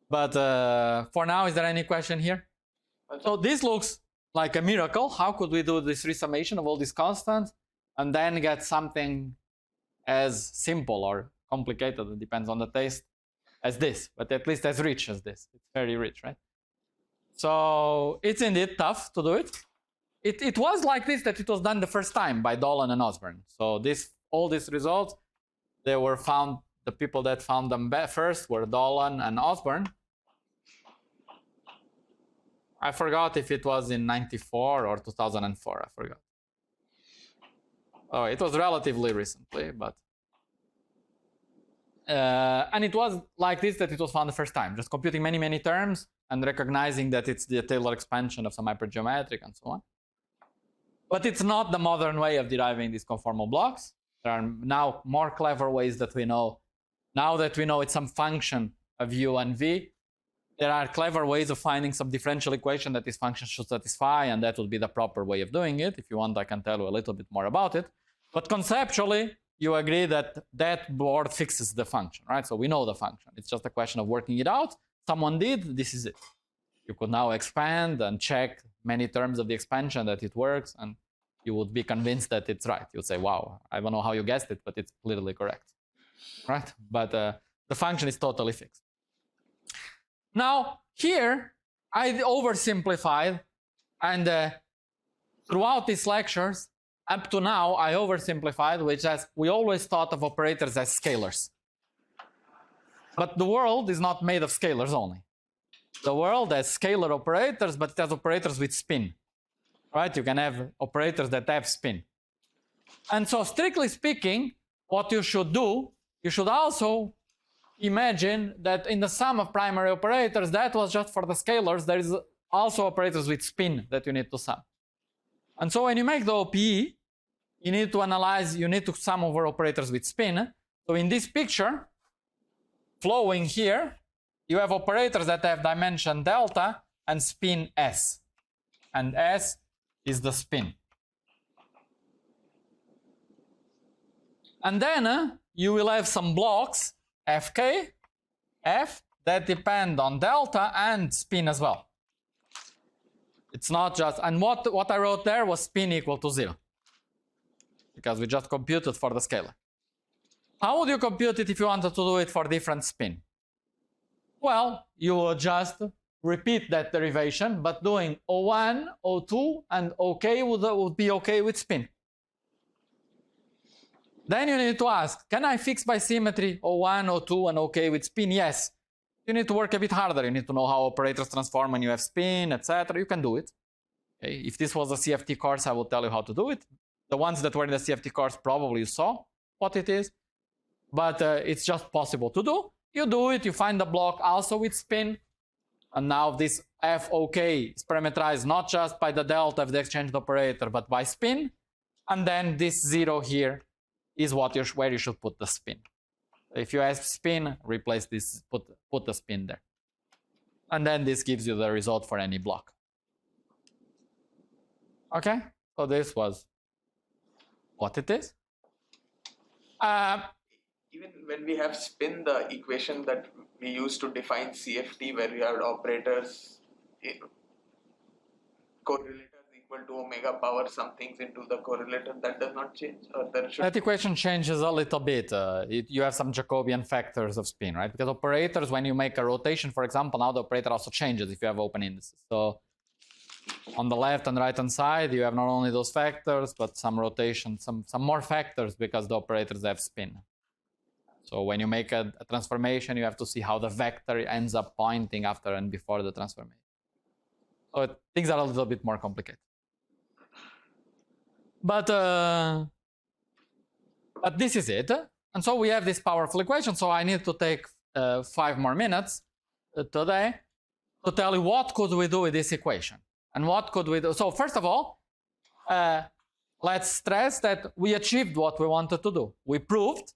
But for now, is there any question here? So this looks like a miracle. How could we do this resummation of all these constants and then get something as simple or complicated, it depends on the taste, as this, but at least as rich as this. It's very rich, right? So it's indeed tough to do it. It was like this that it was done the first time by Dolan and Osborne. So all these results, they were found, the people that found them first were Dolan and Osborne. I forgot if it was in 94 or 2004, I forgot. Oh, it was relatively recently, but and it was like this that it was found the first time, just computing many, many terms and recognizing that it's the Taylor expansion of some hypergeometric and so on. But it's not the modern way of deriving these conformal blocks. There are now more clever ways that we know. Now that we know it's some function of u and v, there are clever ways of finding some differential equation that this function should satisfy, and that would be the proper way of doing it. If you want, I can tell you a little bit more about it. But conceptually, you agree that that board fixes the function, right? So we know the function. It's just a question of working it out. Someone did, this is it. You could now expand and check many terms of the expansion that it works, and you would be convinced that it's right. You'd say, wow, I don't know how you guessed it, but it's clearly correct, right? But the function is totally fixed. Now, here, I oversimplified, and throughout these lectures, up to now, I oversimplified, which is we always thought of operators as scalars. But the world is not made of scalars only. The world has scalar operators, but it has operators with spin, right? You can have operators that have spin. And so, strictly speaking, what you should do, you should also imagine that in the sum of primary operators, that was just for the scalars, there is also operators with spin that you need to sum. And so when you make the OPE, you need to analyze, you need to sum over operators with spin. So in this picture, flowing here, you have operators that have dimension delta and spin s. And s is the spin. And then you will have some blocks, fk, f, that depend on delta and spin as well. It's not just, and what I wrote there was spin equal to 0. Because we just computed for the scalar. How would you compute it if you wanted to do it for different spin? Well, you would just repeat that derivation, but doing O1, O2, and OK would be OK with spin. Then you need to ask, can I fix by symmetry O1, O2, and OK with spin? Yes. You need to work a bit harder. You need to know how operators transform when you have spin, etc. You can do it. Okay? If this was a CFT course, I will tell you how to do it. The ones that were in the CFT course probably saw what it is, but it's just possible to do. You do it, you find the block also with spin, and now this FOK is parameterized not just by the delta of the exchanged operator, but by spin, and then this 0 here is where you should put the spin. If you have spin, replace this, put the spin there. And then this gives you the result for any block. Okay, so this was what it is. Even when we have spin, the equation that we use to define CFT, where we have operators, correlators equal to omega power some things into the correlator, that does not change? Or that equation changes a little bit. You have some Jacobian factors of spin, right? Because operators, when you make a rotation, for example, now the operator also changes if you have open indices. So on the left and right hand side, you have not only those factors, but some rotation, some more factors because the operators have spin. So when you make a transformation, you have to see how the vector ends up pointing after and before the transformation. So things are a little bit more complicated. But this is it. And so we have this powerful equation. So I need to take 5 more minutes today to tell you what could we do with this equation. And what could we do? So first of all, let's stress that we achieved what we wanted to do. We proved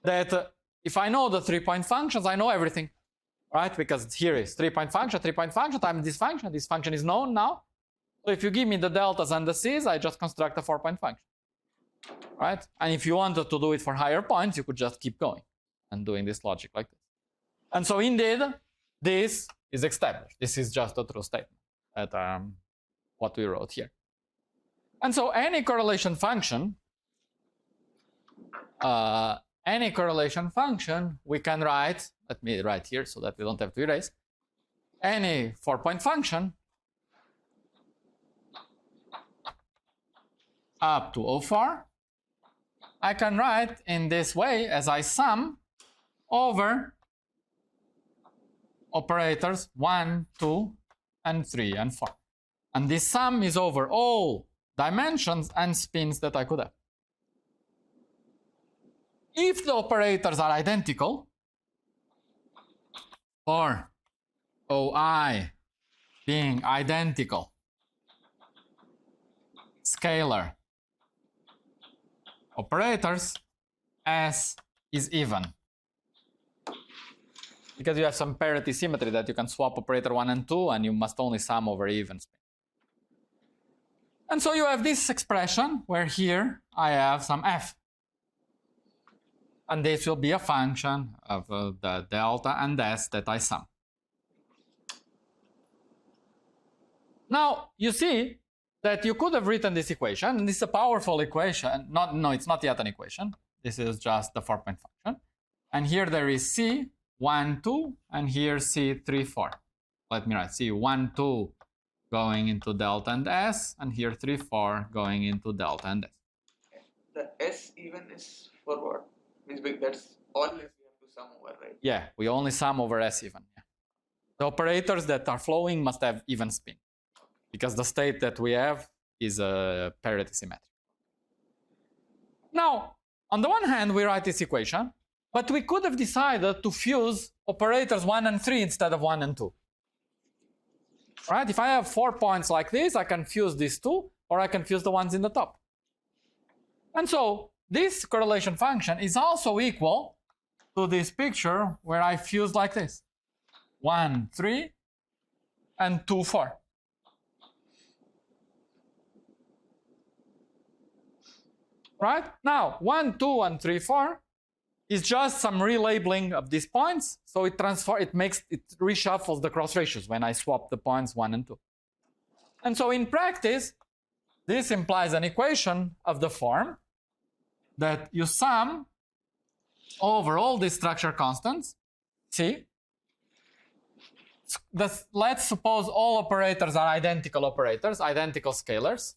that if I know the 3-point functions, I know everything, right? Because here is 3-point function times this function is known now. So if you give me the deltas and the c's, I just construct a 4-point function, right? And if you wanted to do it for higher points, you could just keep going and doing this logic like this. And so indeed, this is established. This is just a true statement at what we wrote here. And so any correlation function we can write, let me write here so that we don't have to erase, any 4-point function up to O4, I can write in this way as I sum over operators 1, 2, and 3, and 4. And this sum is over all dimensions and spins that I could have. If the operators are identical, or OI being identical, scalar operators, S is even. Because you have some parity symmetry that you can swap operator 1 and 2, and you must only sum over even spin. And so you have this expression where here I have some F. And this will be a function of the delta and S that I sum. Now, you see that you could have written this equation, and this is a powerful equation. No, it's not yet an equation. This is just the 4-point function. And here there is C, 1, 2, and here C, 3, 4. Let me write C, 1, 2 going into delta and S, and here 3, 4 going into delta and S. The S even is for what? Means that's all we have to sum over, right? Yeah, we only sum over S even. Yeah. The operators that are flowing must have even spin, because the state that we have is a parity symmetry. Now, on the one hand, we write this equation, but we could have decided to fuse operators 1 and 3 instead of 1 and 2. Right? If I have 4 points like this, I can fuse these 2, or I can fuse the ones in the top. And so this correlation function is also equal to this picture where I fuse like this. 1, 3, and 2, 4. Right? Now, 1, 2, and 3, 4 is just some relabeling of these points. So it reshuffles the cross ratios when I swap the points 1 and 2. And so in practice, this implies an equation of the form that you sum over all these structure constants. See? Let's suppose all operators are identical operators, identical scalars.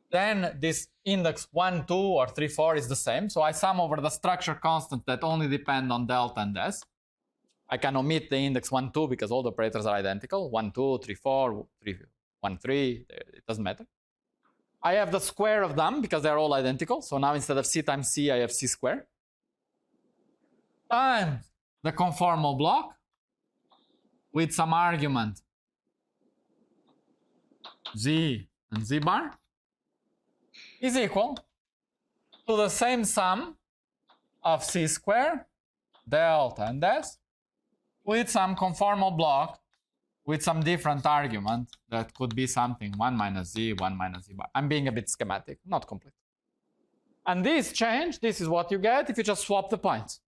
Then this index 1, 2, or 3, 4 is the same. So I sum over the structure constants that only depend on delta and S. I can omit the index 1, 2 because all the operators are identical. 1, 2, 3, 4, 1, 3, it doesn't matter. I have the square of them because they're all identical. So now instead of c times c, I have c squared. Times the conformal block with some argument z and z bar is equal to the same sum of c squared delta and s with some conformal block with some different argument that could be something 1 minus z, 1 minus z bar. I'm being a bit schematic, not complete. And this change, this is what you get if you just swap the points.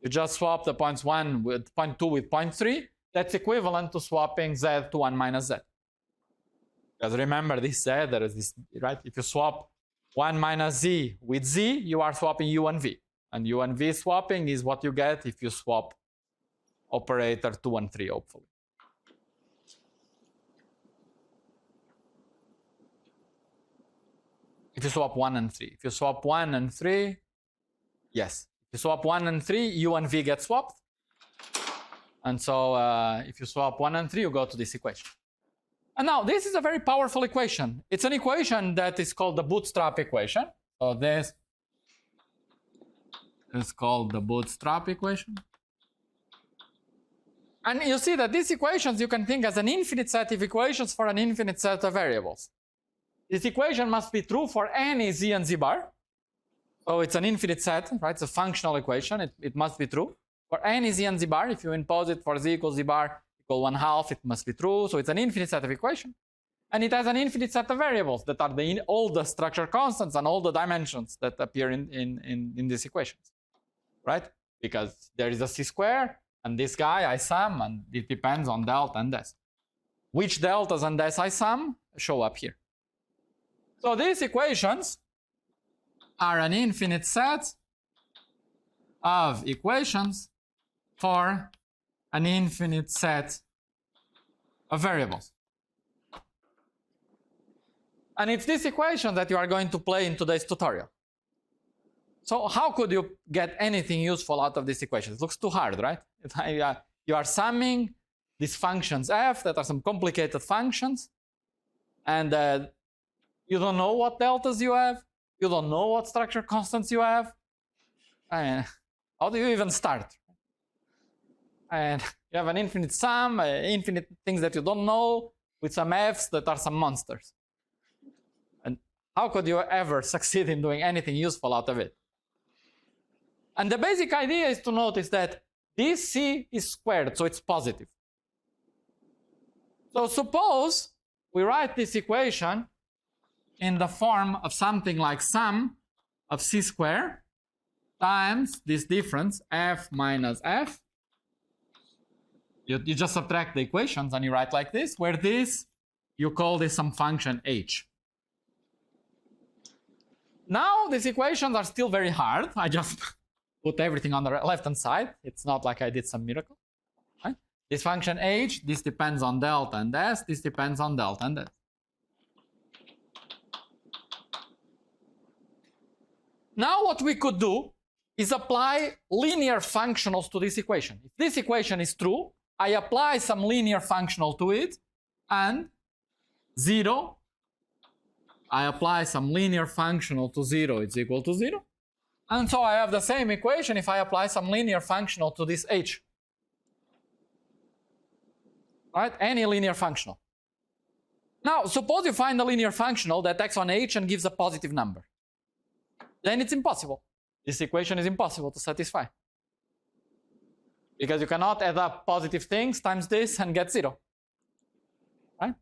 You just swap the points 1 with point 2 with point 3. That's equivalent to swapping z to 1 minus z. Because remember this z, there is this, right? If you swap 1 minus z with z, you are swapping u and v. And u and v swapping is what you get if you swap operator 2 and 3, hopefully. If you swap 1 and 3. If you swap 1 and 3, yes. If you swap 1 and 3, u and v get swapped. And so if you swap 1 and 3, you go to this equation. And now this is a very powerful equation. It's an equation that is called the bootstrap equation. So this is called the bootstrap equation. And you see that these equations you can think as an infinite set of equations for an infinite set of variables. This equation must be true for any z and z bar. So it's an infinite set, right? It's a functional equation. It must be true. For any z and z bar, if you impose it for z equals z bar equal 1/2, it must be true. So it's an infinite set of equations. And it has an infinite set of variables that are all the structure constants and all the dimensions that appear in these equations, right? Because there is a c square, and this guy I sum, and it depends on delta and s. Which deltas and s I sum show up here. So these equations are an infinite set of equations for an infinite set of variables. And it's this equation that you are going to play in today's tutorial. So how could you get anything useful out of this equation? It looks too hard, right? You are summing these functions f that are some complicated functions, and you don't know what deltas you have. You don't know what structure constants you have. And how do you even start? And you have an infinite sum, infinite things that you don't know, with some f's that are some monsters. And how could you ever succeed in doing anything useful out of it? And the basic idea is to notice that this c is squared, so it's positive. So suppose we write this equation in the form of something like sum of c squared times this difference, f minus f. You just subtract the equations and you write like this, where this, you call this some function h. Now these equations are still very hard. I just put everything on the left-hand side. It's not like I did some miracle. Right? This function h, this depends on delta and s, this depends on delta and s. Now what we could do is apply linear functionals to this equation. If this equation is true, I apply some linear functional to it, and 0, I apply some linear functional to 0, it's equal to 0. And so I have the same equation if I apply some linear functional to this h. Right? Any linear functional. Now, suppose you find a linear functional that acts on h and gives a positive number. Then it's impossible. This equation is impossible to satisfy. Because you cannot add up positive things times this and get 0. Right?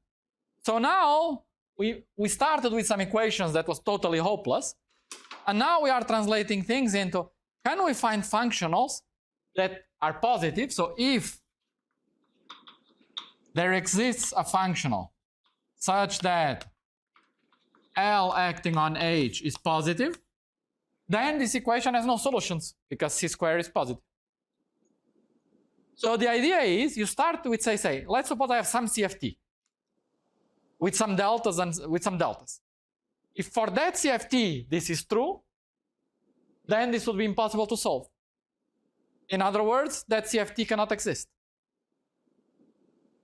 So now we started with some equations that was totally hopeless. And now we are translating things into, can we find functionals that are positive? So if there exists a functional such that L acting on H is positive, then this equation has no solutions because C squared is positive. So the idea is you start with say, let's suppose I have some CFT with some deltas and with some deltas. If for that CFT this is true, then this would be impossible to solve. In other words, that CFT cannot exist.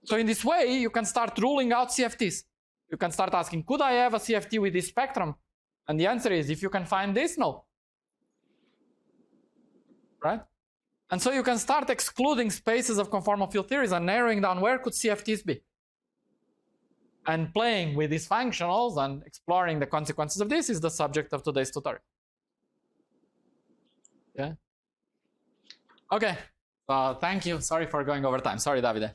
So in this way, you can start ruling out CFTs. You can start asking, could I have a CFT with this spectrum? And the answer is, if you can find this, no. Right? And so you can start excluding spaces of conformal field theories and narrowing down where could CFTs be. And playing with these functionals and exploring the consequences of this is the subject of today's tutorial. Yeah. Okay. Thank you. Sorry for going over time. Sorry, Davide.